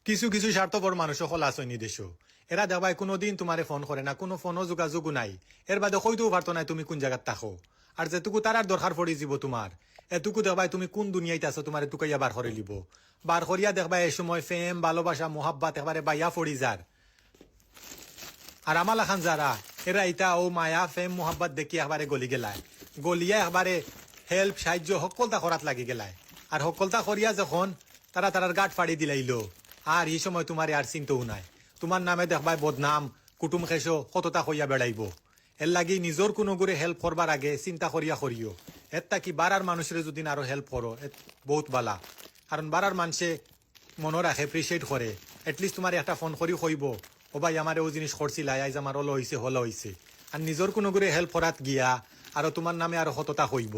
কিছু কিছু স্বার্থপর মানুষ সকল আসনি দেশ এরা দেখবাই কোনোদিন তোমারে ফোন করে না, কোনো ফোনও যোগাযোগও নাই। এর বাদে কইতেও পারতো না তুমি কোন জায়গাত থাকো। আর যেটুকু তার দরকার পড়ে যাব তোমার, এটুকু দেখবাই তুমি কোন দুনিয়াতে আছো তোমার এটুকাইয়া বার করে লিব। বার করিয়া দেখবাই এই সময় ফেম ভালোবাসা মোহাব্বাত একবারে বাইয়া ফড়ি যার। আর আমাল খান যারা এরা ইটা ও মায়া ফেম মোহাব্বত দেখি একবারে গলি গেলায়, গলিয়া একবারে হেল্প সাহায্য সকলতা করাত লাগি গেলায়। আর সকলতা করিয়া যখন তারা তারার গাঁট ফাড়ি দিলাইলো, আর এই সময় তোমার আর চিন্তাও নাই। তোমার নামে দেখবাই বদনাম কুটুম খেসো কতটা হইয়া বেড়াইব। এর লাগি নিজের কোনো করে হেল্প করবার আগে চিন্তা করিয়া করিও। এর তাকি বারার মানুষের যদি আরো হেল্প করো বহুত বালা। কারণ বারার মানুষে মনে রাখে, এপ্রিসিয়েট করে। এটলিস্ট তোমার একটা ফোন করি কইব ও ভাই আমার ও জিনিস করছিল, আইজ আমার হলো হইছে। আর নিজের কোনো করে হেল্প করাত গিয়া আরো তোমার নামে আরো হততা হইব।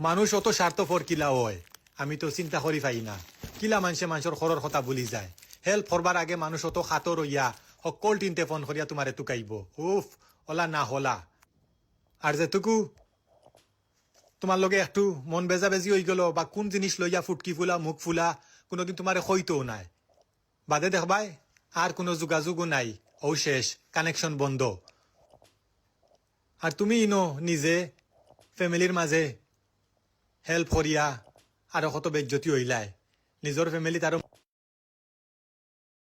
মানুষ অত স্বার্থপর কিলা হয় আমি তো চিন্তা করি পাই না। কিলা মানুষের খরর কথা ভুলি যায়। হেল্প করবার আগে মানুষ অত খাতর হইয়া সকল তিনটে ফোন করিয়া তোমারে টুকাইব। উফ, ওলা না হলা। আর যেটুকু তোমার লগে একটু মন বেজি হয়ে গেল বা কোন জিনিস লইয়া ফুটকি ফুলা মুখ ফুলা কোনোদিন তোমারে হইতেও নাই। বাদে দেখবাই আর কোনো যোগাযোগও নাই, ও শেষ, কানেকশন বন্ধ। আর তুমি ইনো নিজে ফ্যামিলির মাঝে হেল্প করিয়া আরো কত বেজ্জতি হইলাই। নিজের ফ্যামিলিত আরো